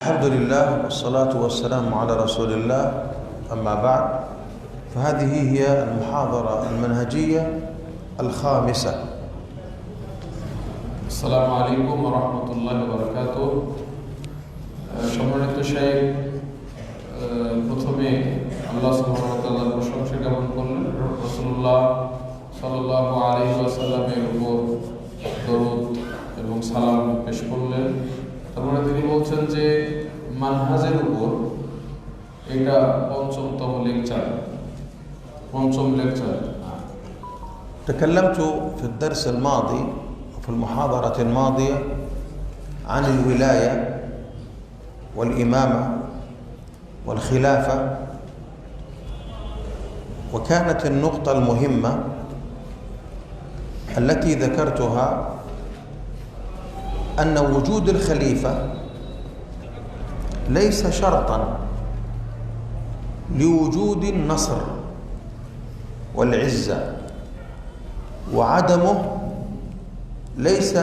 الحمد لله والصلاة والسلام على رسول الله. أما بعد، فهذه هي المحاضرة المنهجية الخامسة. السلام عليكم ورحمة الله وبركاته. সম্মানিত শাইখ, প্রথমে আল্লাহ সুবহানাহু ওয়া তাআলার প্রশংসা জ্ঞাপন করলেন, রাসূলুল্লাহ সাল্লাল্লাহু আলাইহি ওয়াসাল্লামের উপর দরুদ এবং সালাম পেশ করলেন। তারপরে তিনি বলছেন যে মানহাজের উপর এটা পঞ্চম লেকচার। تكلمت في الدرس الماضي وفي المحاضرة الماضية عن الولاية والإمامة والخلافة، وكانت النقطة المهمة التي ذكرتها أن وجود الخليفة ليس شرطا لوجود النصر والعزة، وعدمه ليس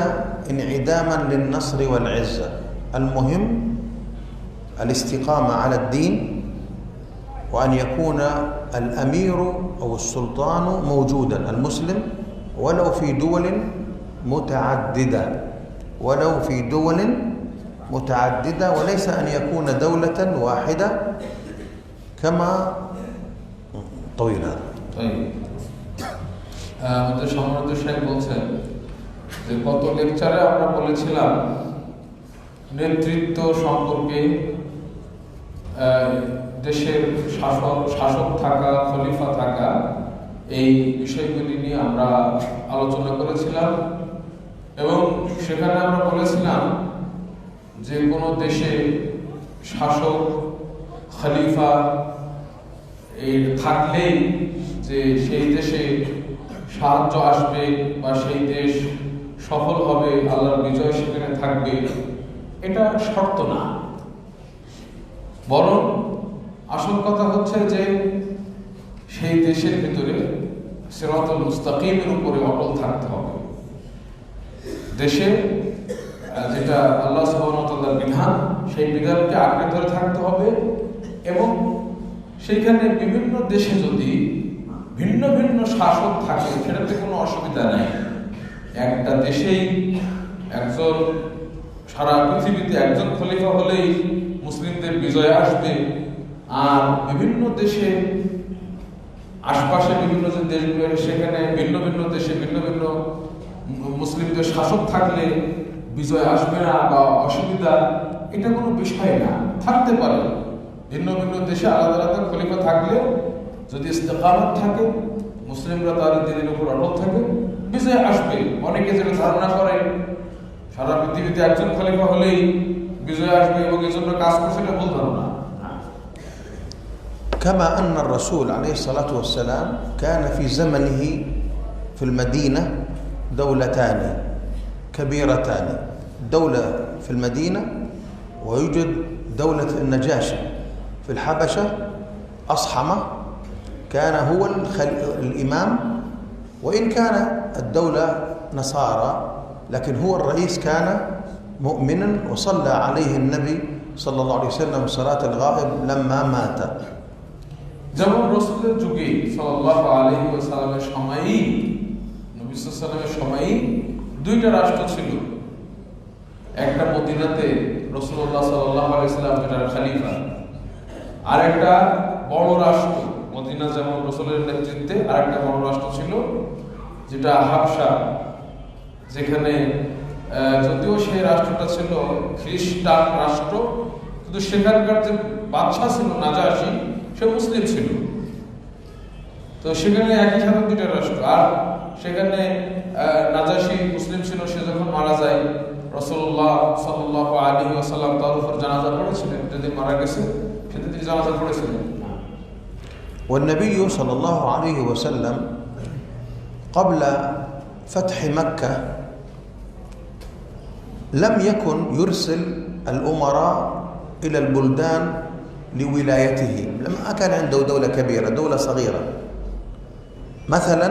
انعداما للنصر والعزة. المهم الاستقامة على الدين، وأن يكون الأمير أو السلطان موجودا المسلم ولو في دول متعددة وليس أن يكون دولة واحدة كما طويل هذا. আমাদের সম্মানিত শাইখ বলছেন যে গত লেকচারে আমরা বলেছিলাম নেতৃত্ব সম্পর্কে, দেশের শাসক থাকা, খলিফা থাকা, এই বিষয়গুলি নিয়ে আমরা আলোচনা করেছিলাম এবং সেখানে আমরা বলেছিলাম যে কোনো দেশে শাসক, খলিফা এই থাকলেই যে সেই দেশে সাহায্য আসবে বা সেই দেশ সফল হবে, আল্লাহর বিজয় সেখানে থাকবে, এটা শর্ত না। বরং আসল কথা হচ্ছে যে সেই দেশের ভিতরে সিরাতুল মুস্তাকিমের উপরে অটল থাকতে হবে। দেশে যেটা আল্লাহ সুবহানাহু ওয়া তাআলার বিধান, সেই বিধানকে আঁকড়ে ধরে থাকতে হবে এবং সেইখানে বিভিন্ন দেশে যদি ভিন্ন ভিন্ন শাসক থাকে সেটাতে কোনো অসুবিধা নেই। একটা দেশেই একজন, সারা পৃথিবীতে একজন খলিফা হলেই মুসলিমদের বিজয় আসবে, আর বিভিন্ন দেশে আশপাশে বিভিন্ন যে দেশগুলো সেখানে ভিন্ন ভিন্ন দেশে ভিন্ন ভিন্ন মুসলিমদের শাসক থাকলে বিজয় আসবে না বা অসুবিধা, এটা কোনো বিষয় না। থাকতে পারে ভিন্ন ভিন্ন দেশে আলাদা আলাদা খলিফা থাকলে যদি ইস্তেকামত থাকে, মুসলিমরা তাদের দিনের উপর অটল থাকে, বিজয় আসবে। অনেকে যেটা ধারণা করে সারা পৃথিবীতে একজন খলিফা হলেই বিজয় আসবে এবং এই জন্য কাজ করছে, এটা ভুল ধারণা। كما أن الرسول عليه الصلاة والسلام كان في زمنه في المدينة دولتان كبيرتان، دولة في المدينة ويوجد دولة النجاشي في الحبشة. أصحمة كان هو الإمام، وإن كان الدولة نصارى لكن هو الرئيس كان مؤمنا، وصلى عليه النبي صلى الله عليه وسلم صلاة الغائب لما مات. যেমন রাসূলের যুগে সাল্লাল্লাহু আলাইহি ওয়াসাল্লামের সময়ই, নবী সাল্লাল্লাহু আলাইহি ওয়াসাল্লামের সময়ই দুইটা রাষ্ট্র ছিল। একটা মদিনাতে রাসূলুল্লাহ সাল্লাল্লাহু আলাইহি ওয়াসাল্লাম যেটা খলিফা, আর একটা বড় রাষ্ট্র মদিনা যেমন রাসূলের নেতৃত্বে, আর একটা বড় রাষ্ট্র ছিল যেটা হাবশা, যেখানে যদিও সেই রাষ্ট্রটা ছিল খ্রিস্টান রাষ্ট্র, কিন্তু সেখানকার যে বাদশা ছিল নাজাশী, সে মুসলিম ছিল। তো সেখানে একই সাথে দুইটা রাষ্ট্র, আর সেখানে নাজাশী মুসলিম ছিল। সে যখন মারা যায়, রাসূলুল্লাহ সাল্লাল্লাহু আলাইহি ওয়াসাল্লাম তার উপর জানাজা পড়েছিলেন। যেদিন মারা গেছে সেদিন তিনি জানাজা পড়েছিলেন। والنبي صلى الله عليه وسلم قبل فتح مكة لم يكن يرسل الأمراء إلى البلدان لولايته، لما كان عنده دولة كبيرة، دولة صغيرة. مثلا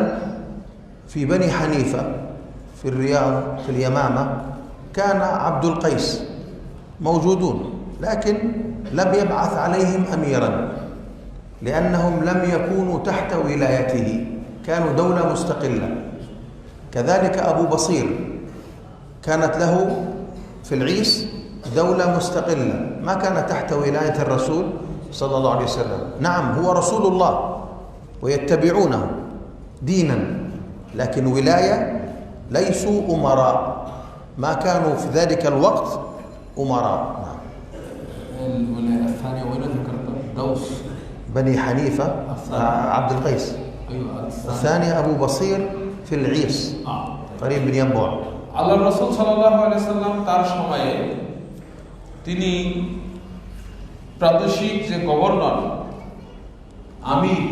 في بني حنيفة في الرياض في اليمامة كان عبد القيس موجودون، لكن لم يبعث عليهم أميرا لأنهم لم يكونوا تحت ولايته، كانوا دولة مستقلة. كذلك أبو بصير كانت له في العيس دولة مستقلة، ما كان تحت ولاية الرسول صلى الله عليه وسلم. نعم هو رسول الله ويتبعونه دينا، لكن ولاية، ليسوا أمراء، ما كانوا في ذلك الوقت أمراء. نعم. الولاية الثانية وين ذكرت؟ دوس بني حنيفة عبد القيس. أيوة. الثاني أبو بصير في العيس قريب من ينبع. আল্লাহ রাসূল সাল্লাল্লাহু আলাইহি সাল্লাম তার সময়ে তিনি প্রাদেশিক যে গভর্নর আমির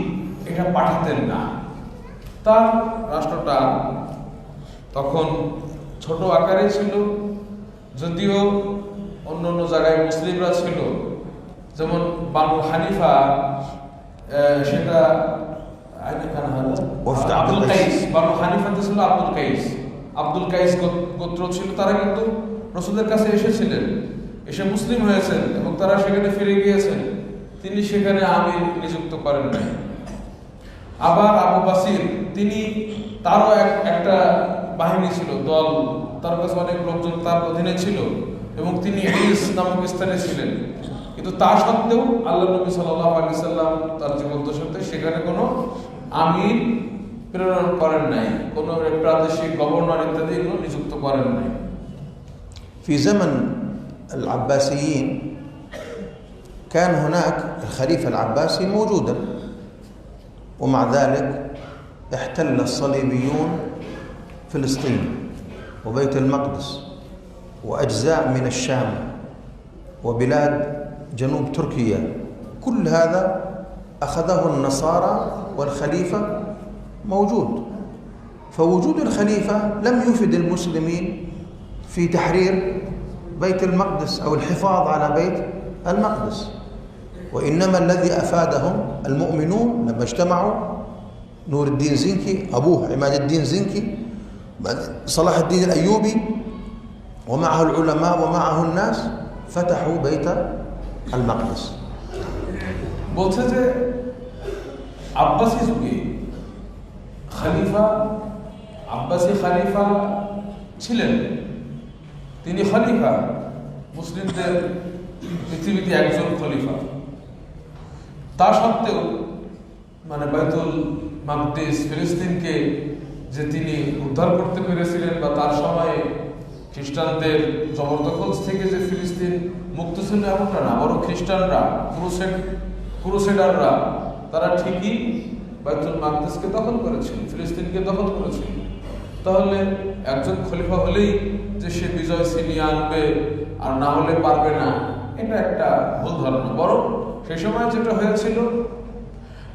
এটা পাঠাতেন না। তার রাষ্ট্রটা তখন ছোট আকারে ছিল, যদিও অন্য অন্য জায়গায় মুসলিমরা ছিল, যেমন বানু হানিফা সেটা আব্দুল কাইস, বানু হানিফাতে ছিল আব্দুল কাইস গোত্র ছিল। তারা কিন্তু রাসূলের কাছে এসেছিলেন, এসে মুসলিম হয়েছেন এবং তারা সেখানে ফিরে গিয়েছেন। তিনি সেখানে আমির নিযুক্ত করেন নাই। আবার আবু বাসির তিনি তারও একটা বাহিনী ছিল, দল, তার কাছে অনেক লোকজন তার অধীনে ছিল এবং তিনি ইস নামক স্থানে ছিলেন। কিন্তু তা সত্ত্বেও আল্লাহ নবী সাল্লাল্লাহু আলাইহি সাল্লাম তার জীবদ্দশাতে সেখানে কোনো আমির প্রেরণ করেন নাই, কোনো প্রাদেশিক গভর্নর ইত্যাদি এগুলো নিযুক্ত করেন নাই। في زمن العباسيين كان هناك الخليفة العباسي موجودا، ومع ذلك احتل الصليبيون فلسطين وبيت المقدس وأجزاء من الشام وبلاد جنوب تركيا. كل هذا أخذه النصارى والخليفة موجود. فوجود الخليفة لم يفد المسلمين في تحرير بيت المقدس أو الحفاظ على بيت المقدس، وإنما الذي أفادهم المؤمنون لما اجتمعوا، نور الدين زنكي أبوه عماد الدين زنكي، صلاح الدين الأيوبي ومعه العلماء ومعه الناس فتحوا بيت المقدس. বলছে যে আব্বাসী যুগে আব্বাসী খলিফা ছিলেন, তিনি খলিফা, মুসলিমদের পৃথিবীতে একজন খলিফা। তা সত্ত্বেও মানে বাইতুল মাকদিস ফিলিস্তিনকে যে তিনি উদ্ধার করতে পেরেছিলেন, বা তার সময়ে খ্রিস্টানদের জবরদখল থেকে যে ফিলিস্তিন মুক্ত ছিল এমনটা না, বরং খ্রিস্টানরা, ক্রুসেডাররা তারা ঠিকই বাইতুল মাকদিসকে দখল করেছিল, ফিলিস্তিনকে দখল করেছিল। তাহলে একজন খলিফা হলেই যে সে বিজয় ছিনিয়ে আনবে আর না হলে পারবে না, এটা একটা ভুল ধারণা। বরং সেই সময় যেটা হয়েছিল,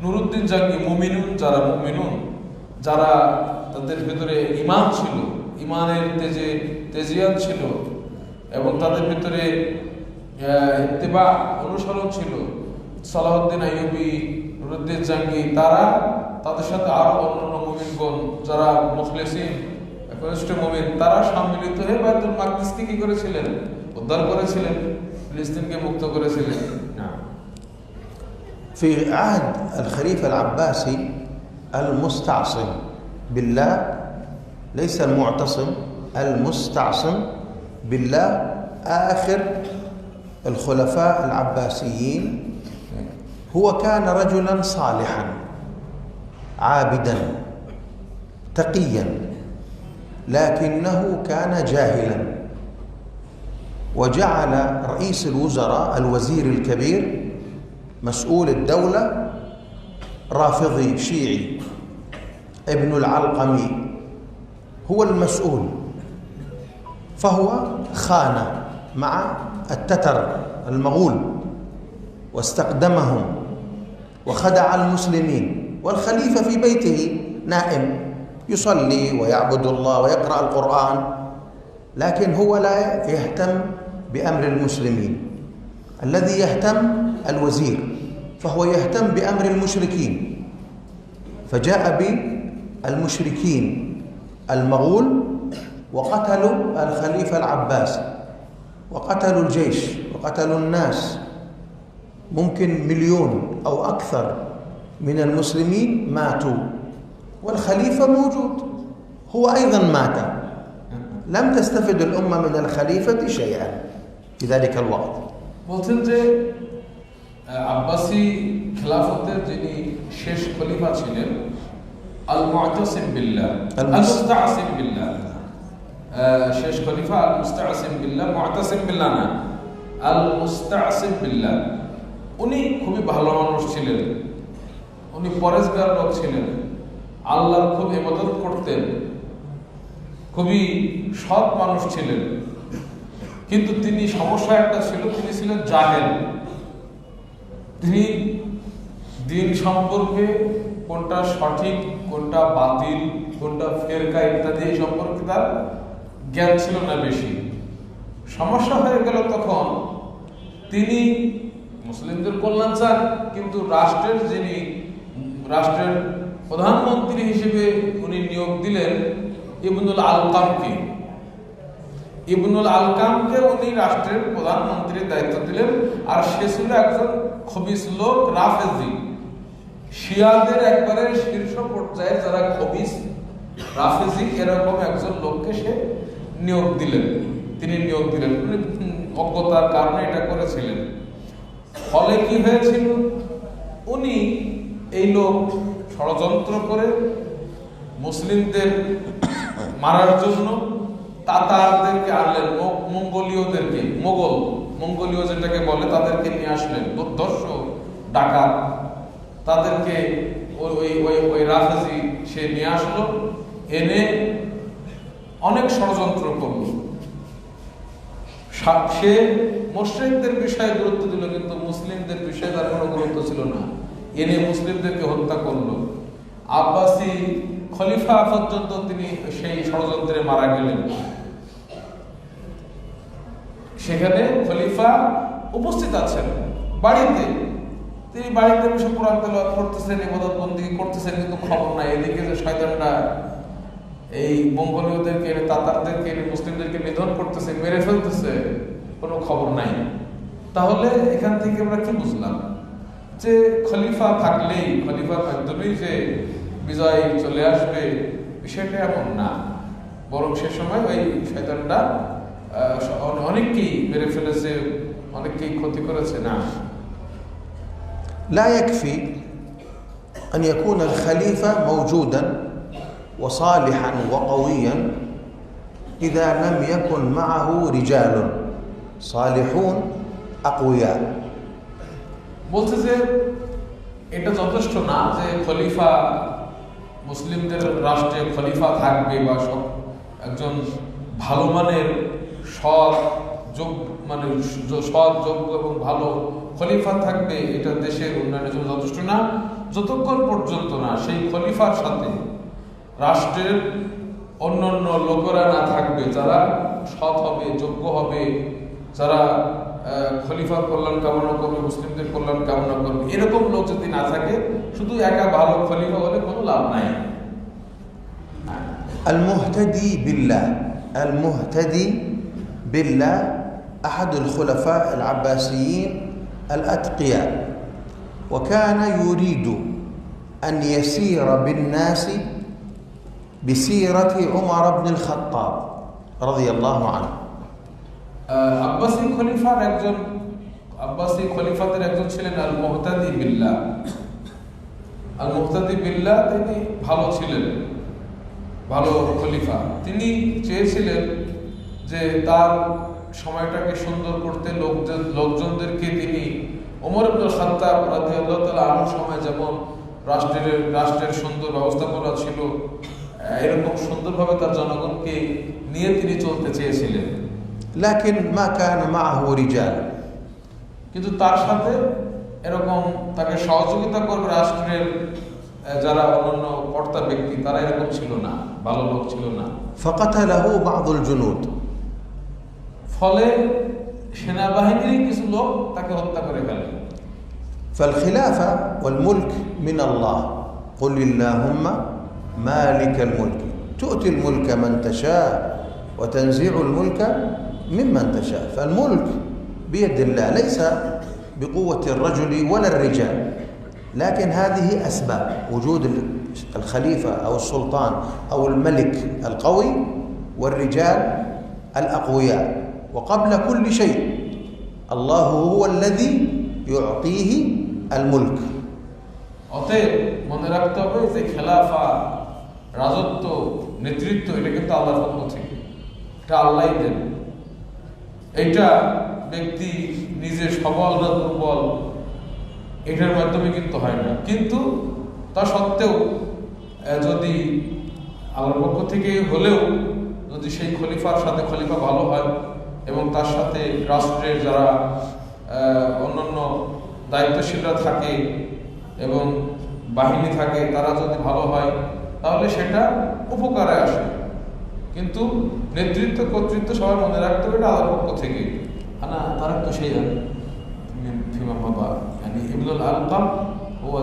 নুরুদ্দিন জাঙ্গি মুমিনুন যারা তাদের ভেতরে ঈমান ছিল, ঈমানের তেজিয়াত ছিল এবং তাদের ভিতরে ইত্তেবা অনুসরণ ছিল, সালাহউদ্দিন আইয়ুবী, নুরুদ্দিন জাঙ্গি, তাদের সাথে আরো অন্যান্য মুমিনগণ যারা মুখলিসিন একনিষ্ঠ মুমিন, তারা সম্মিলিত হয়ে বাইতুল মাকদিসকে কি করেছিলেন? উদ্ধার করেছিলেন, ফিলিস্তিনকে মুক্ত করেছিলেন। في عهد الخليفة العباسي المستعصم بالله، ليس المعتصم، المستعصم بالله، آخر الخلفاء العباسيين، هو كان رجلا صالحا عابدا تقيا، لكنه كان جاهلا، وجعل رئيس الوزراء الوزير الكبير مسؤول الدولة رافضي شيعي ابن العلقمي هو المسؤول، فهو خان مع التتر المغول واستقدمهم وخدع المسلمين، والخليفة في بيته نائم يصلي ويعبد الله ويقرأ القرآن، لكن هو لا يهتم بأمر المسلمين. الذي يهتم الوزير، فهو يهتم بأمر المشركين، فجاء بالمشركين المغول وقتلوا الخليفة العباسي وقتلوا الجيش وقتلوا الناس ممكن 1,000,000 أو أكثر من المسلمين ماتوا والخليفة موجود هو أيضا مات لم تستفد الأمة من الخليفة شيئا في ذلك الوقت বলছেন যে আব্বাসি খেলাফতের যিনি শেষ খলিফা ছিলেন আল মুআতাসিম বিল্লাহ আল মুস্তাসিম বিল্লাহ শেষ খলিফা আল মুস্তাসিম বিল্লাহ মুআতাসিম বিল্লাহ না আল মুস্তাসিম বিল্লাহ উনি খুবই ভালো মানুষ ছিলেন উনি পরেজগার লোক ছিলেন আল্লাহর খুব ইবাদত করতেন খুবই সৎ মানুষ ছিলেন কিন্তু তিনি সমস্যা একটা ছিল তিনি ছিলেন জাহেল তিনি দিন সম্পর্কে কোনটা সঠিক কোনটা বাতিল কোনটা ফেরকা ইত্যাদি এই সম্পর্কে তার জ্ঞান ছিল না বেশি সমস্যা হয়ে গেল তখন তিনি মুসলিমদের কল্যাণ চান কিন্তু রাষ্ট্রের প্রধানমন্ত্রী হিসেবে উনি নিয়োগ দিলেন ইবনুল আলকামকে উনি রাষ্ট্রের প্রধানমন্ত্রীর দায়িত্ব দিলেন আর সে ছিল একজন খবিস লোক রাফেজি শিয়াদের একবারে শীর্ষ পর্যায়ে যারা খবিস রাফেজি এরকম একজন লোককে সে নিয়োগ দিলেন উনি অজ্ঞতার কারণে এটা করেছিলেন ফলে কি হয়েছিল উনি এই লোক ষড়যন্ত্র করে মুসলিমদের মারার জন্য তাতারদেরকে আনলেন মঙ্গোলীয় যেটাকে বলে তাদেরকে নিয়ে আসলেন দুর্ধর্ষ ডাকাত তাদেরকে ওই রাফেজি সে নিয়ে আসলো এনে অনেক ষড়যন্ত্র করল সে মুশরিকদের বিষয়ে গুরুত্ব দিল কিন্তু মুসলিমদের বিষয়ে তার কোনো গুরুত্ব ছিল না এনে মুসলিমদেরকে হত্যা করলো আব্বাসি খলিফা পর্যন্ত তিনি সেই ষড়যন্ত্রে মারা গেলেন সেখানে খলিফা উপস্থিত আছেন বাড়িতে তিনি বাড়িতে বসে কোরআন তেলাওয়াত করতেছেন ইবাদত বন্দেগী করতেছেন কিন্তু খবর নাই এদিকে যে শয়তানরা এই মঙ্গোলীয়দেরকে তাতারদেরকে মুসলিমদেরকে নিধন করতেছে মেরে ফেলতেছে কোনো খবর নাই তাহলে এখান থেকে আমরা কি বুঝলাম যে খলিফা থাকলেই খলিফা একদমই যে বিজয় চলে আসবে বিষয়টা এমন না বরং সে সময় ওই শয়তানটা অনেককেই মেরে ফেলেছে অনেককেই ক্ষতি করেছে না لا يكفي أن يكون الخليفة موجودا وصالحا وقويا إذا لم يكن معه رجال صالحون أقوياء বলছে যে এটা যথেষ্ট না যে খলিফা মুসলিমদের রাষ্ট্রে খলিফা থাকবে বা একজন ভালো মানের সৎ যোগ্য এবং ভালো খলিফা থাকবে এটা দেশের উন্নয়নের জন্য যথেষ্ট না যতক্ষণ পর্যন্ত না সেই খলিফার সাথে রাষ্ট্রের অন্যান্য লোকেরা না থাকবে যারা সৎ হবে যোগ্য হবে যারা খলিফার কল্যাণ কামনা করবে মুসলিমদের কল্যাণ কামনা করবে এরকম লোক যদি না থাকে শুধু একা ভালো খলিফা হলে কোনো লাভ নাই المهتدي بالله أحد الخلفاء العباسيين الأتقياء وكان يريد أن يسير بالناس بسيرة عمر بن الخطاب رضي الله عنه আব্বাসি খলিফাদের একজন ছিলেন আল মুহতাদি বিল্লাহ তিনি ভালো ছিলেন ভালো খলিফা তিনি চেয়েছিলেন যে তার সময়টাকে সুন্দর করতে লোকজনদেরকে তিনি ওমর ইবনে খাত্তাব রাদিয়াল্লাহু তাআলা আনহু সময় যেমন রাষ্ট্রের সুন্দর ব্যবস্থাপনা ছিল এরকম সুন্দরভাবে তার জনগণকে নিয়ে তিনি চলতে চেয়েছিলেন لكن ما كان معه رجال কিন্তু তার সাথে এরকম তাকে সহযোগিতা করবে রাষ্ট্রের যারা অন্যান্য কর্তা ব্যক্তি তারা এরকম ছিল না ভালো লোক ছিল না فقتله بعض الجنود ফলে সেনাবাহিনীর কিছু লোক তাকে হত্যা করে ফেলে فالخلافة والملك من الله قل اللهم مالك الملك تؤتي الملك من تشاء وتنزع الملك ممن تشاء فالملك بيد الله، ليس بقوة الرجل ولا الرجال، لكن هذه أسباب وجود الخليفة أو السلطان أو الملك القوي والرجال الأقوياء. وقبل كل شيء الله هو الذي يعطيه الملك. অতএব মনে রাখতে হবে যে খেলাফা, রাজত্ব, নেতৃত্ব এটা কিন্তু আল্লাহর পক্ষ থেকে, এটা আল্লাহই দেন। এটা ব্যক্তি নিজে সবল না দুর্বল এটার মাধ্যমে কিন্তু হয় না। কিন্তু তা সত্ত্বেও যদি আল্লাহর পক্ষ থেকে হলেও যদি সেই খলিফার সাথে খলিফা ভালো হয় এবং তার সাথে রাষ্ট্রের যারা অন্যান্য দায়িত্বশীলরা থাকে এবং বাহিনী থাকে তারা যদি ভালো হয় তাহলে সেটা উপকারে আসে। কিন্তু নেতৃত্ব কর্তৃত্ব সবাই মনে রাখতে হবে এটা আল্লাহর পক্ষ থেকে। আনা তারাক্তু শাইআন ফিমা মাদা, يعني ابن الألقم هو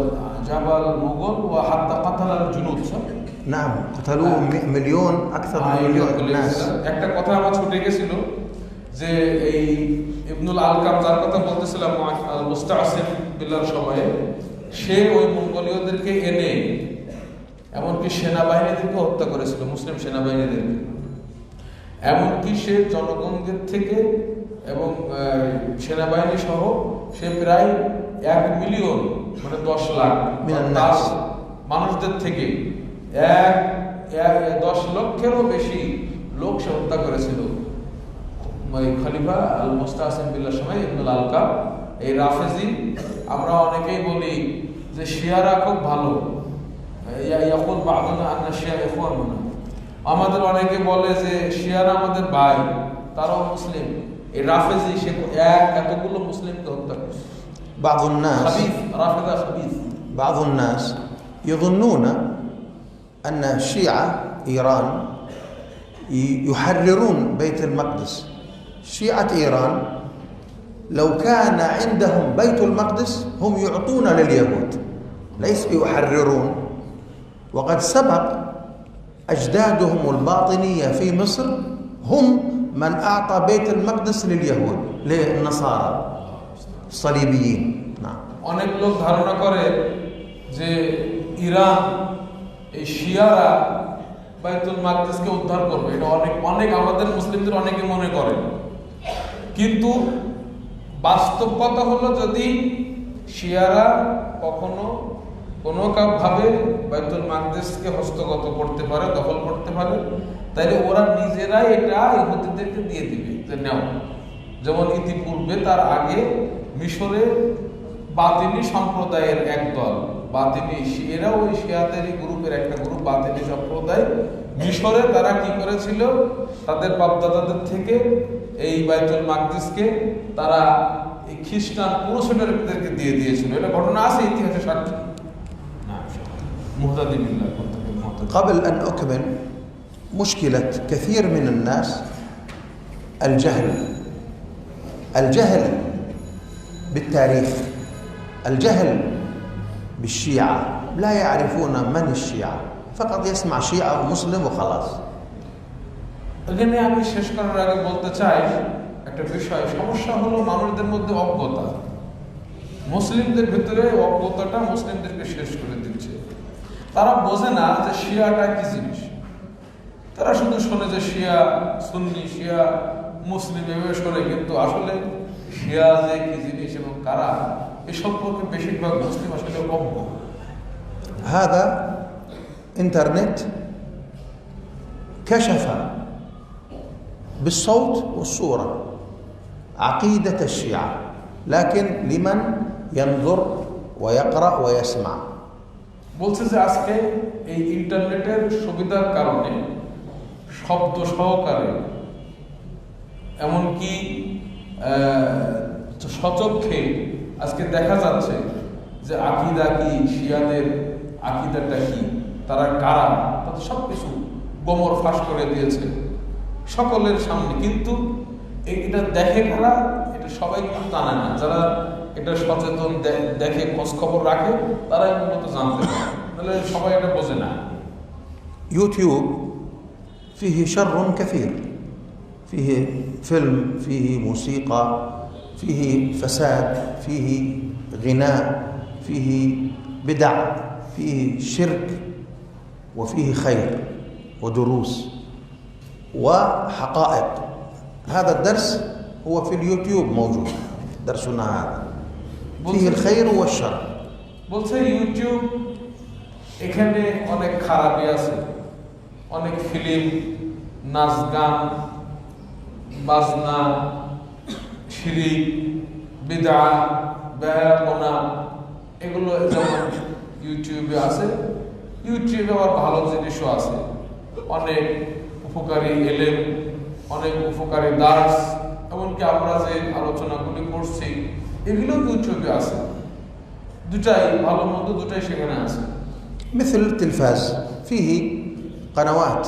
جاب المغول وحتى قتل الجنود. نعم قتلوه مليون، أكثر من مليون ناس. একটা কথা আমার ছুটে গেছিল যে এই ইবনুল আলকাম যার কথা বলতেছিলাম মুস্তাসিম বিল্লাহর সময়ে, সে ওই মঙ্গোলীয়দেরকে এনে এমনকি সেনাবাহিনীদেরকে হত্যা করেছিল, মুসলিম সেনাবাহিনীদেরকে। এমনকি সে জনগণদের থেকে এবং সেনাবাহিনী সহ সে প্রায় 1 মিলিয়ন মানে 10 লাখ মানুষদের থেকে 10 লক্ষেরও বেশি লোক সে হত্যা করেছিল খলিফা আল মুস্তাসিম বিল্লাহর সময় ইবনুল আলকাম। এই রাফেজি আমরা অনেকেই বলি যে শিয়ারা খুব ভালো, ইয়াকুল বা'দুনা আন্না শিয়া ইখওয়ানুনা, আমাদের অনেকে বলে যে শিয়ারা আমাদের ভাই, তারাও মুসলিম। এই রাফেজি সে এতগুলো মুসলিমকে হত্যা করেছে। بعض الناس خبيث، رافضة خبيث. بعض الناس يظنون أن الشيعة إيران يحررون بيت المقدس. شيعة إيران لو كان عندهم بيت المقدس هم يعطون لليهود، ليس يحررون. وقد سبق أجدادهم الباطنية في مصر هم من أعطى بيت المقدس لليهود، للنصارى الصليبيين. نعم. অনেক লোক ধারণা করে যে ইরান এই শিয়ারা বাইতুল মাকদিসকে উদ্ধার করবে, এটা অনেক আমাদের মুসলিমদের অনেকে মনে করে। কিন্তু বাস্তব কথা হলো যদি শিয়ারা কখনো কোনো ভাবে বাইতুল মাকদিসকে হস্তগত করতে পারে, দখল করতে পারে, তাহলে ওরা নিজেরাই এটা ইহুদিদেরকে দিয়ে দিবে যে নাও। যেমন ইতিপূর্বে তার আগে মিশরে বাতিনি সম্প্রদায়ের একদল, বাতিনি শিয়ারা, ওই শিয়াদেরই গ্রুপের একটা গ্রুপ বাতিনি সম্প্রদায় মিশরে তারা কি করেছিল, তাদের বাপদাদাদের থেকে এই বাইতুল মাকদিসকে তারা এই খ্রিস্টান ক্রুসেডারদেরকে দিয়ে দিয়েছিল। এটা ঘটনা আছে, ইতিহাসে সাক্ষী। قبل أن أكمل، مشكلة كثير من الناس الجهل بالتاريخ، الجهل بالشيعة، لا يعرفون من الشيعة، فقط يسمع شيعة ومسلم وخلاص. এখানে আমি শেষ করার আগে বলতে চাই একটা বিষয়, সমস্যা হলো মানুষদের মধ্যে অজ্ঞতা। মুসলিমদের ভিতরে অজ্ঞতাটা মুসলিমদেরকে শেষ করে দিচ্ছে। তারা বোঝে না যে শিয়াটা কি জিনিস। তারা শুধু শোনে যে শিয়া সুন্নি, শিয়া মুসলিম এভাবে শোনে, কিন্তু আসলে শিয়া যে কি জিনিস এবং কারা এ সম্পর্কে বেশিরভাগ মুসলিম আসলে অজ্ঞ। هذا إنترنت كشف بالصوت والصورة عقيدة الشيعة، لكن لمن ينظر ويقرأ ويسمع. বলছে যে আজকে এই ইন্টারনেটের সুবিধার কারণে শব্দ সহকারে এমনকি সচক্ষে আজকে দেখা যাচ্ছে যে আকিদা কি, শিয়াদের আকিদাটা কি, তারা কারা, তাদের সবকিছু গোমর ফাঁস করে দিয়েছে সকলের সামনে। কিন্তু এটা দেখে কারা, এটা সবাই কিন্তু জানে না। যারা এটা সচেতন দেখে খোঁজ খবর রাখে তারাই মূলত জানতে পারে, তাহলে সবাই এটা বোঝে না। يوتيوب فيه شر كثير، فيه فيلم، فيه موسيقى، فيه فساد، فيه غناء، فيه بدع، فيه شرك، وفيه خير ودروس وحقائق. هذا الدرس هو في اليوتيوب موجود، درسنا هذا فيه الخير والشر. বলছে ইউটিউব এখানে অনেক খারাপই আছে, অনেক ফিল্ম, নাচ গান, বাজনা, শিরিক, বিদআত, বেহায়াপনা, এগুলো যেমন ইউটিউবে আছে। ইউটিউবে আবার ভালো জিনিসও আছে, অনেক উপকারী এলেম, অনেক উপকারী দার্স, এমনকি আমরা যে আলোচনাগুলি করছি এগুলো ইউটিউবে আছে। দুটাই ভালো মন্দ দুটাই সেখানে আছে। مثل التلفاز فيه قنوات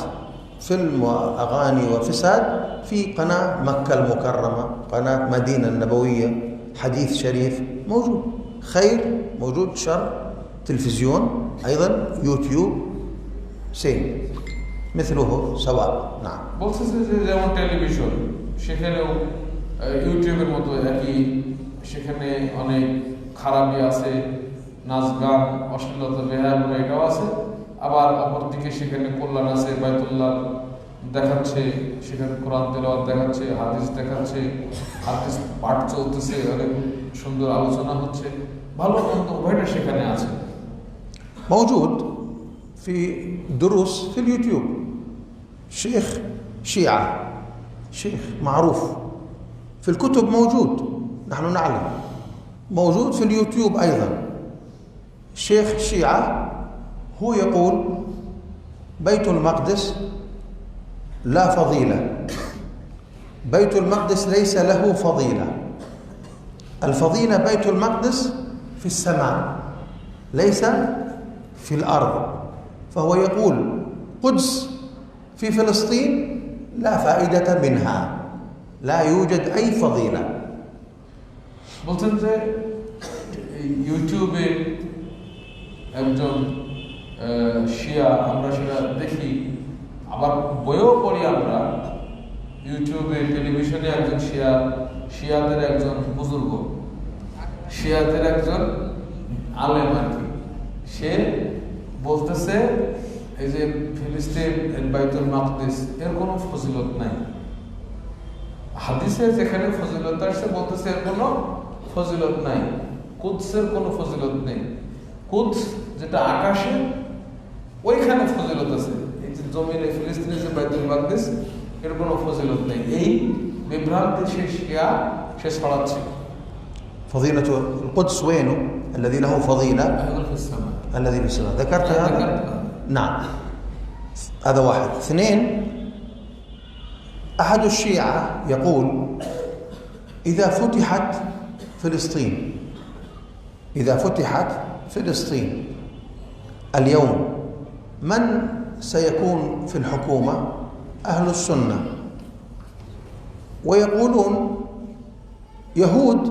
فيلم وأغاني وفساد، في قناة مكة المكرمة، قناة مدينة النبوية، حديث شريف موجود، خير موجود، شر، تلفزيون أيضا، يوتيوب سين مثله سواء. نعم বলছে যে যেমন টেলিভিশন, সেখানেও ইউটিউবের মতো একই, সেখানে অনেক খারাপই আছে, নাচ গান, অশ্লীলতা, বেহায়াপনা এটাও আছে। আবার অপরদিকে সেখানে কল্যাণ আছে, বাইতুল্লাহ দেখাচ্ছে, সেখানে কোরআন তেলাওয়াত দেখাচ্ছে, হাদিস দেখাচ্ছে, হাদিস পাঠ চলতেছে, অনেক সুন্দর আলোচনা হচ্ছে, ভালো মন্দ উভয়টা সেখানে আছে। موجود في دروس في اليوتيوب، شيخ شيعة، شيخ معروف، في الكتب موجود، نحن نعلم موجود في اليوتيوب أيضا. شيخ شيعة هو يقول بيت المقدس لا فضيلة، بيت المقدس ليس له فضيلة، الفضيلة بيت المقدس في السماء ليس في الأرض. فهو يقول قدس في فلسطين لا فائدة منها، لا يوجد أي فضيلة. বলছেন যে ইউটিউবে একজন শিয়া, আমরা সেটা দেখি, আবার বইও পড়ি আমরা। ইউটিউবে, টেলিভিশনে একজন শিয়াদের একজন বুজুর্গ, শিয়াদের একজন আলেম আর কি, সে বলতেছে এই যে ফিলিস্তিন, বাইতুল মাকদিস এর কোনো ফজিলত নাই। হাদিসে যেখানে ফজিলত আসছে বলতেছে এর কোনো ফজিলত নাই, কুদসের কোনো ফজিলত নেই। কুদস যেটা আকাশে, ওইখানে ফজিলত আছে। এই যে জমিনে ফিলিস্তিনের যে বাইতুল মাকদিস, এর কোনো ফজিলত নেই। এই বিভ্রান্তি সে শিয়া সে ছড়াচ্ছে। فضيلة القدس وينه الذي له فضيلة؟ في السماء، الذي في السماء. ذكرت هذا؟ نعم، هذا واحد. اثنين، أحد الشيعة يقول إذا فتحت فلسطين، إذا فتحت فلسطين اليوم من سيكون في الحكومة؟ أهل السنة، ويقولون يهود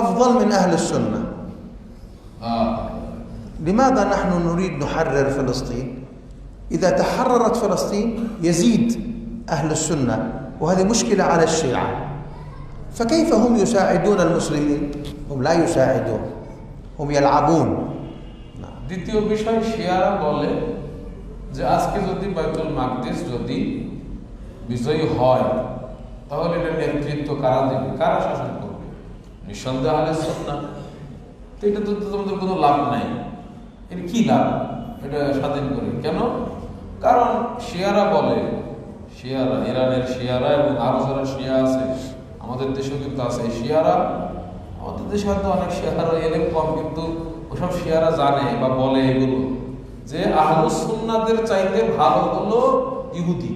أفضل من أهل السنة. لماذا نحن نريد نحرر فلسطين؟ إذا تحررت فلسطين يزيد أهل السنة، وهذه مشكلة على الشيعة. فكيف هم يساعدون المسلمين؟ هم لا يساعدون، هم يلعبون. দ্বিতীয় বিষয়, শিয়ারা বলে যে আজকে যদি বাইতুল মাকদিস যদি বিজয়ী হয়, তাহলে এটা নেতৃত্ব কারা দেবে, কারা শাসন করবে? নিঃসন্দেহে আহলে সুন্নাহ। তো এটা তো তোমাদের কোনো লাভ নাই। এর কি লাভ এটা স্বাধীন করে? কেন? কারণ শিয়ারা বলে, শিয়ারা, ইরানের শিয়ারা এবং আরো যারা শিয়া আছে, আমাদের দেশেও কিন্তু আছে শিয়ারা। আমাদের দেশে হয়তো অনেক শিয়ারা এলেম কম, কিন্তু ওসব শিয়ারা জানে বা বলে এগুলো যে আহলুস সুন্নাহদের চাইতে ভালো হলো ইহুদি,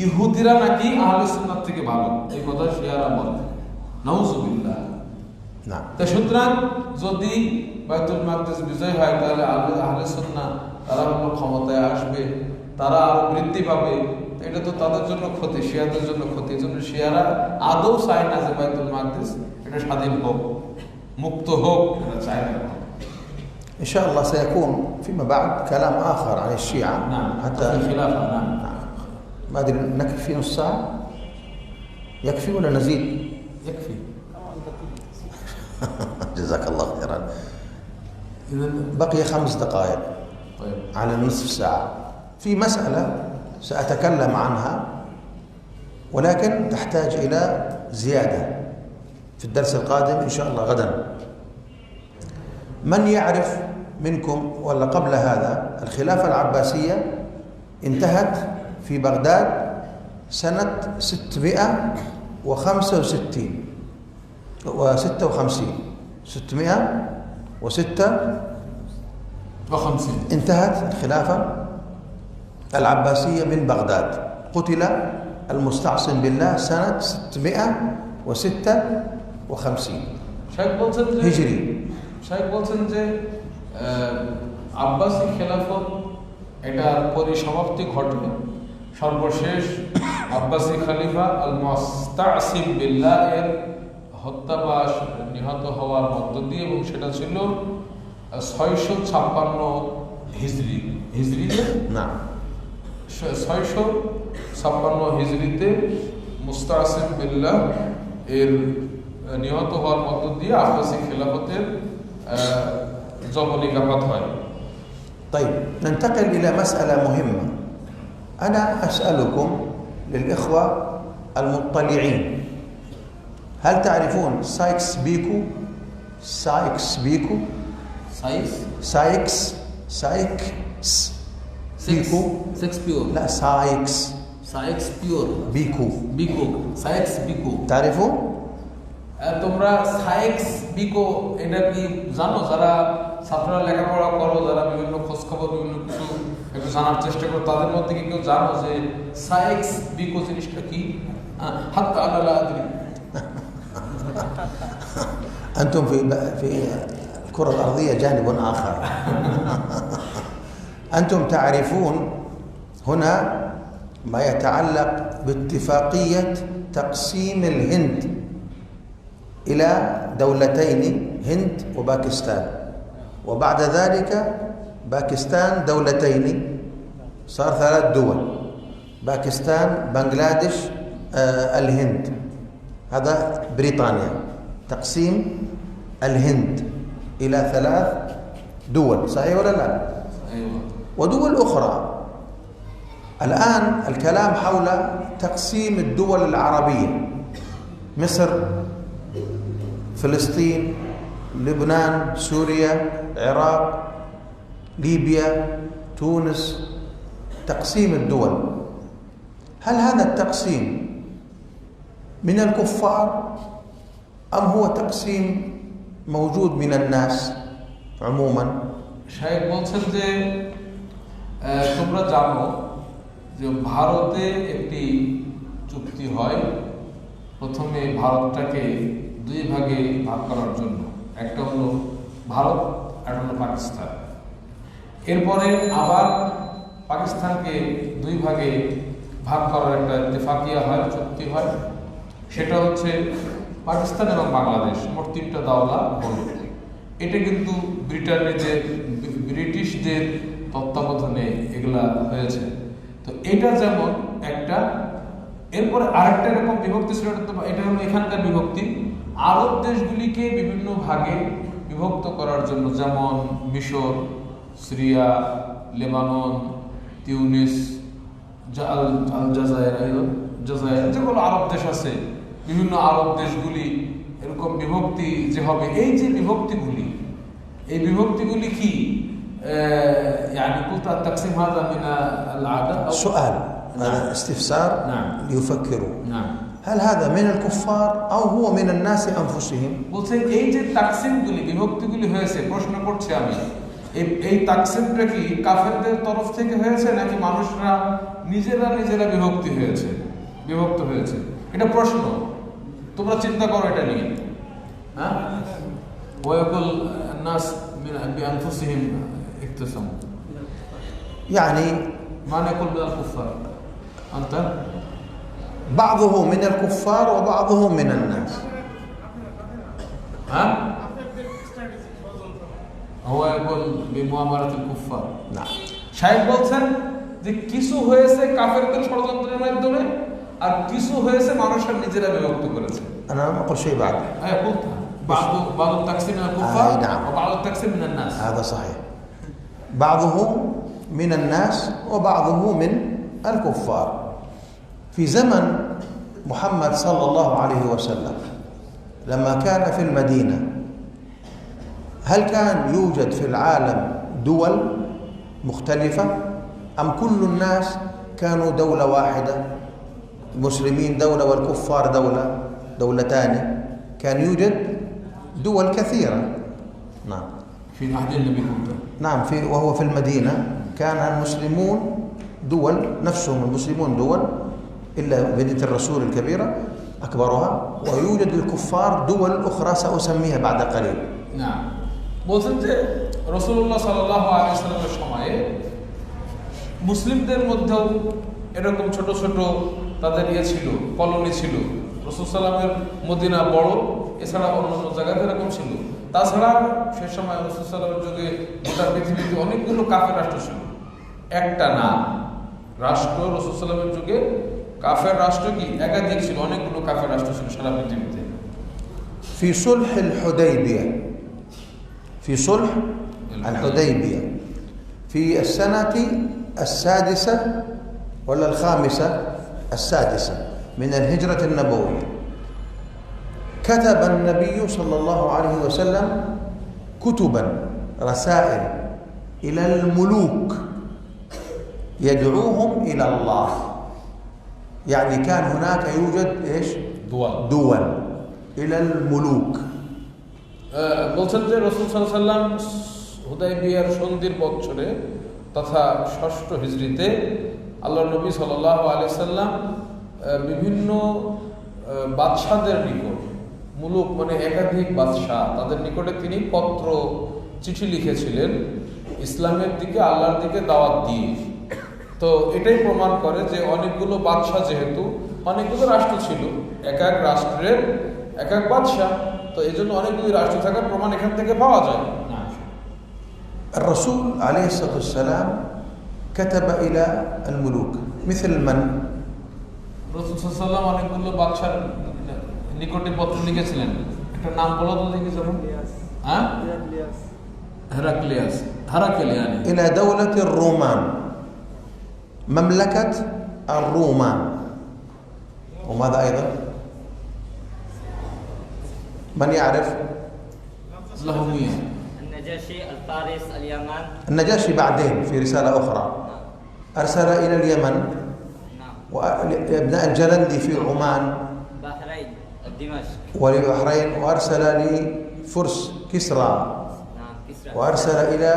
ইহুদিরা নাকি আহলুস সুন্নাহ থেকে ভালো, এই কথা শিয়ারা বলে। নাউজুবিল্লাহ। না, তো সুতরাং যদি বাইতুল মাকদিস বিজয় হয়, তাহলে আহলে সুন্নাহ তারা হলো ক্ষমতায় আসবে, তারা আরো বৃদ্ধি পাবে। এটা তো তাদের জন্য ক্ষতি, শিয়াদের জন্য ক্ষতি। এই জন্য শিয়ারা আদৌ চায় না যে বাইতুল মাকদিস এটা স্বাধীন হোক, মুক্ত হোক, এটা চায় না। إن شاء الله سيكون فيما بعد كلام آخر عن الشيعة. نعم، حتى الخلافة. نعم. ما أدري نكفي نص ساعة، يكفي ولا نزيد؟ يكفي. جزاك الله خيرا. بقي 5 دقائق طيب. على نصف ساعة. في مسألة سأتكلم عنها ولكن تحتاج إلى زيادة في الدرس القادم إن شاء الله غدا. من يعرف منكم ولا قبل هذا الخلافة العباسية انتهت في بغداد سنة 656 انتهت الخلافة العباسية من بغداد. قتل المستعصم بالله سنة 656 هجري. শাইখ বলছেন যে আব্বাসী খেলাফত এটার পরিসমাপ্তি ঘটে সর্বশেষ আব্বাসী খলিফা আল মুস্তাসিম বিল্লাহ এর হত্যা বা নিহত হওয়ার মধ্য দিয়ে, এবং সেটা ছিল 656 হিজরিতে না 656 হিজরিতে মুস্তাসিম বিল্লাহ এর নিহত হওয়ার মধ্য দিয়ে আব্বাসী খেলাফতের জবনিকাপাত হয়। طيب ننتقل إلى مسألة مهمة. أنا أسألكم للإخوة المطلعين، هل تعرفون سايكس بيكو؟ سايكس بيكو سايكس بيكو لا سايكس بيكو تعرفون؟ তোমরা সাইক্স বিকো এটা কি জানো? যারা ছাত্ররা লেখাপড়া করো, যারা বিভিন্ন খোঁজ খবর বিভিন্ন কিছু একটু জানার চেষ্টা করো, তাদের মধ্যে কি কেউ জানো যে সাইক্স বিকো জিনিসটা কি? হাত্তা আলা আদরি। أنتم في الكرة الأرضية جانب آخر. أنتم تعرفون هنا ما يتعلق باتفاقية تقسيم الهند إلى دولتين، هند وباكستان، وبعد ذلك باكستان دولتين، صار 3 دول: باكستان، بنغلاديش، الهند. هذا بريطانيا. تقسيم الهند إلى 3 دول، صحيح ولا لا؟ أيوة. ودول أخرى. الآن الكلام حول تقسيم الدول العربية: مصر، فلسطين، لبنان، سوريا، العراق، ليبيا، تونس. تقسيم الدول، هل هذا التقسيم من الكفار أم هو تقسيم موجود من الناس عموما؟ শাইখ বলছেন যে তোমরা জানো যে ভারতে একটি চুক্তি হয় প্রথমে ভারতটাকে 2 ভাগে ভাগ করার জন্য। একটা হলো ভারত আর হলো পাকিস্তান। এরপরে আবার পাকিস্তানকে 2 ভাগে ভাগ করার একটা ইত্তেফাকিয়া হয়, চুক্তি হয়। সেটা হচ্ছে পাকিস্তান এবং বাংলাদেশ, মোট 3টা দাওলা হলো। এটা কিন্তু ব্রিটিশদের তত্ত্বাবধানে এগুলা হয়েছে। তো এটা যেমন একটা। এরপরে আরেকটা এরকম বিভক্তি ছিল, এটা হলো এখানকার বিভক্তি। আরব দেশগুলিকে বিভিন্ন ভাগে বিভক্ত করার জন্য, যেমন মিশর, সিরিয়া, লেবানন, তিউনিস, জাজায়ের, যেগুলো আরব দেশ আছে, বিভিন্ন আরব দেশগুলি এরকম বিভক্তি যে হবে। এই যে বিভক্তিগুলি, এই বিভক্তিগুলি কি يعني قلت التقسيم هذا من العادة؟ سؤال، هذا استفسار. نعم. ليفكروا. نعم. هل هذا من الكفار أو هو من الناس أنفسهم؟ বলছে এই যে তাকসিমগুলি, বিভক্তিগুলি হয়েছে, প্রশ্ন করছি আমি, এই তাকসিমটা কি কাফেরদের তরফ থেকে হয়েছে নাকি মানুষরা নিজেরা বিভক্ত হয়েছে? এটা প্রশ্ন, তোমরা চিন্তা করো এটা নিয়ে। হ্যাঁ, ওয়াকুল الناس بأنفسهم اقتسموا، يعني ما نقول من الكفار. أنت بعضه من الكفار وبعضه من الناس. ها، هو يقول بمؤامرة الكفار. نعم. শাইখ বলছেন যে কিছু হয়েছে কাফেরদের ষড়যন্ত্রের মাধ্যমে, আর কিছু হয়েছে মানুষের নিজেরা বিভক্ত করেছে। أنا أقول شيء بعد. হ্যাঁ, বলতে بعض التقسيم من الكفار نعم. وبعض التقسيم من الناس. هذا صحيح، بعضه من الناس وبعضه من الكفار. في زمن محمد صلى الله عليه وسلم لما كان في المدينة، هل كان يوجد في العالم دول مختلفة أم كل الناس كانوا دولة واحدة؟ المسلمين دولة والكفار دولتان. كان يوجد دول كثيرة. نعم في عهد النبي كنت. نعم وهو في المدينة كان المسلمون دول، نفسهم المسلمون دول إلا مدينة الرسول الكبيرة أكبرها، ويوجد الكفار دول أخرى سأسميها بعد قليل. نعم বলছেন যে রাসূলুল্লাহ সাল্লাল্লাহু আলাইহি ওয়াসাল্লামের সময়ে মুসলিমদের মধ্যেও এরকম ছোট ছোট তাদের ছিল, কলোনি ছিল। রাসূল সাল্লামের মদিনা বড়, এছাড়া অন্যান্য জায়গাতে এরকম ছিল। তাছাড়া সে সময় রাসূল সাল্লামের যুগে গোটা পৃথিবীতে অনেকগুলো কাফের রাষ্ট্র ছিল, একটা না রাষ্ট্র। রাসূল সাল্লামের যুগে কাফের রাষ্ট্র কি একাধিক ছিল, অনেকগুলো কাফের রাষ্ট্র ছিল সারা পৃথিবীতে। في صلح الحديبية، في صلح الحديبية في السنة السادسة ولا الخامسة؟ السادسة من الهجرة النبوية، كتب النبي صلى الله عليه وسلم كتبا رسائل إلى الملوك يدعوهم إلى الله. يعني كان هناك يوجد إيش؟ دول إلى الملوك. বলছেন যে রাসূল সাল্লাল্লাহু আলাইহি ওয়াসাল্লাম হুদায়বিয়ার সন্ধির বছরে তথা ৬ষ্ঠ হিজরিতে আল্লাহর নবী সাল্লাল্লাহু আলাইহি ওয়াসাল্লাম বিভিন্ন বাদশাদের নিকট, মুলুক মানে একাধিক বাদশাহ, তাদের নিকটে তিনি পত্র চিঠি লিখেছিলেন ইসলামের দিকে, আল্লাহর দিকে দাওয়াত দিয়ে। তো এটাই প্রমাণ করে যে অনেকগুলো বাদশাহ, যেহেতু অনেকগুলো রাষ্ট্র ছিল, এক এক রাষ্ট্রের এক এক বাদশাহ, তো এই জন্য অনেকগুলি রাষ্ট্র থাকার প্রমাণ এখান থেকে পাওয়া যায়। الرسول عليه الصلاة والسلام كتب إلى الملوك مثل من؟ রাসূল সাল্লাল্লাহু আলাইহি ওয়াসাল্লাম অনেকগুলো বাদশার নিকটে পত্র লিখেছিলেন। একটা নাম বলো তো দেখি যেমন। হ্যাঁ, হেরাক্লিয়াস। হেরাক্লিয়ানি। إلى دولة الرومان، مملكة الرومان. وماذا أيضا؟ من يعرف؟ لهمية. النجاشي، الفارس، اليمن. النجاشي بعدين في رسالة أخرى أرسل إلى اليمن، نعم. وابناء الجلندي في عمان، بحرين، دمشق، ولبحرين، وأرسل لفرس كسرى، نعم كسرى، وأرسل إلى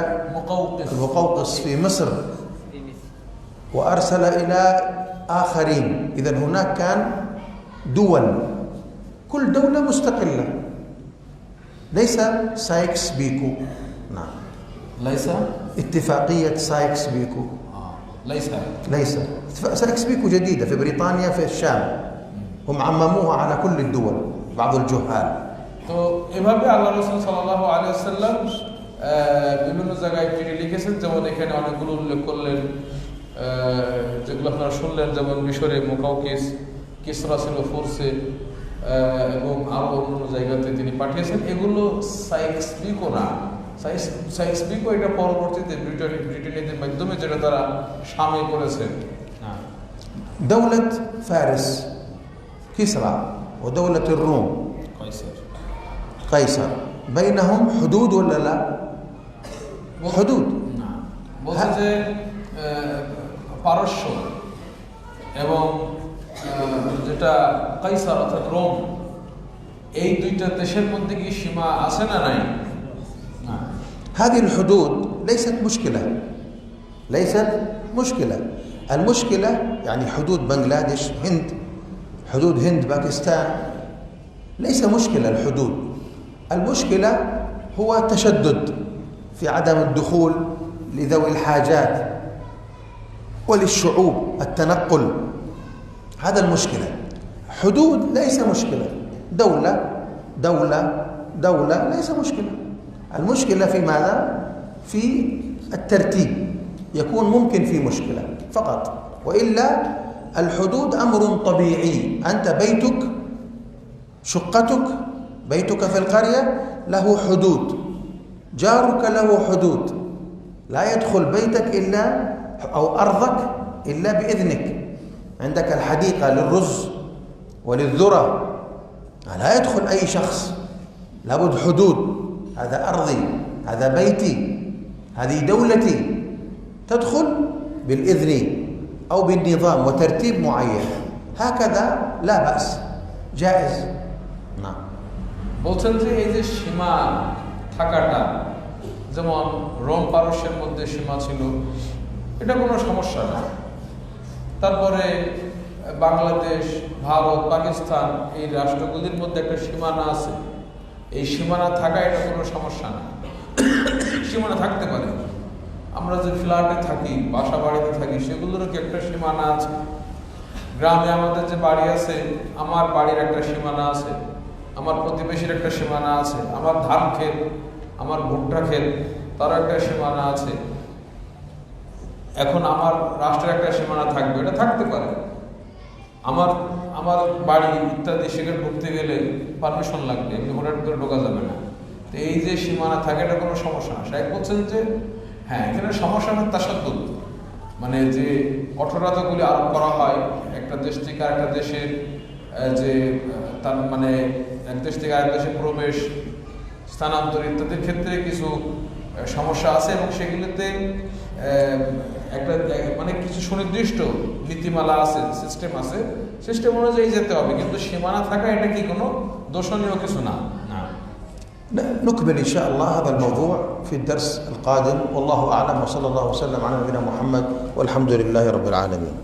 مقوقس في مصر، في مصر، وأرسل إلى آخرين. إذن هناك كان دول، كل دولة مستقلة، ليس سايكس بيكو. نعم ليس اتفاقية سايكس بيكو. ليس سايكس بيكو جديدة في بريطانيا في الشام، هم عمموها على كل الدول بعض الجهال. তো এভাবে আল্লাহ রাসূল সাল্লাল্লাহু আলাইহি ওয়াসাল্লাম বিভিন্ন জায়গায় চিঠি লিখেছেন, যেমন এখানে অনেকগুলো উল্লেখ করলেন, যেগুলো আপনারা শুনলেন, যেমন মিশরে মুকাউকিস, কিসরা ছিল ফোর্সে, এবং আরো অন্যান্য জায়গাতে তিনি পাঠিয়েছেন। এগুলো সাইক্স বিকো না, সাইক্স বিকো এটা পরবর্তীতে ব্রিটেনের মাধ্যমে যেটা তারা শামে করেছেন। دولة فارس كسرى ودولة الروم قيصر بينهم حدود ولا لا؟ حدود. বলছে যে পারস্য এবং যেটা কাইসার অর্থাৎ রোম, এই দুইটা দেশের মধ্যে কি সীমা আছে না নাই? هذه الحدود ليست مشكلة، ليست مشكلة. المشكلة يعني حدود بنغلاديش، هند، حدود هند باكستان، ليس مشكلة الحدود. المشكلة هو تشدد في عدم الدخول لذوي الحاجات وللشعوب، التنقل، هذا المشكلة. حدود ليس مشكلة، دولة دولة دولة ليس مشكلة. المشكلة في ماذا؟ في الترتيب، يكون ممكن في مشكلة فقط، وإلا الحدود أمر طبيعي. أنت بيتك، شقتك، بيتك في القرية له حدود، جارك له حدود، لا يدخل بيتك إلا أو أرضك إلا بإذنك. عندك الحديقة للرز وللذرة، لا يدخل أي شخص، لابد حدود. هذا أرضي، هذا بيتي، هذه دولتي، تدخل بالإذن أو بالنظام وترتيب معين، هكذا لا بأس، جائز. نعم. বলছেন যে এই যে সীমা থাকাটা, যেমন রোম পারস্যের মধ্যে সীমা ছিল, এটা কোনো সমস্যা না। তারপরে বাংলাদেশ, ভারত, পাকিস্তান এই রাষ্ট্রগুলির মধ্যে একটা সীমানা আছে, এই সীমানা থাকা এটা কোনো সমস্যা না, সীমানা থাকতে পারে। আমরা যে ফ্ল্যাটে থাকি, বাসা বাড়িতে থাকি, সেগুলোরও কি একটা সীমানা আছে। গ্রামে আমাদের যে বাড়ি আছে, আমার বাড়ির একটা সীমানা আছে, আমার প্রতিবেশীর একটা সীমানা আছে, আমার ধান ক্ষেত, আমার ভুট্টা ক্ষেত, তারও একটা সীমানা আছে। এখন আমার রাষ্ট্রের একটা সীমানা থাকবে, এটা থাকতে পারে। আমার আমার বাড়ি ইত্যাদি সেখানে ঢুকতে গেলে পারমিশন লাগবে, এমনি হঠাৎ করে ঢোকা যাবে না। তো এই যে সীমানা থাকে, এটা কোনো সমস্যা না। সাহেব বলছেন যে হ্যাঁ, এখানে সমস্যা হয় তাসাদ্দুদ, মানে যে কঠোরতাগুলি আরোপ করা হয় একটা দেশ থেকে আরেকটা দেশের, যে তার মানে এক দেশ থেকে আরেক দেশে প্রবেশ, স্থানান্তর ইত্যাদির ক্ষেত্রে কিছু সমস্যা আছে, এবং সেগুলিতে একটা মানে কিছু সুনির্দিষ্ট নীতিমালা আছে, সিস্টেম আছে, সিস্টেম অনুযায়ী যেতে হবে। কিন্তু সীমানা থাকা এটা কি কোনো দোষণীয় কিছু না। نكمل إن شاء الله هذا الموضوع في الدرس القادم، والله أعلم، وصلى الله وسلم على نبينا محمد، والحمد لله رب العالمين.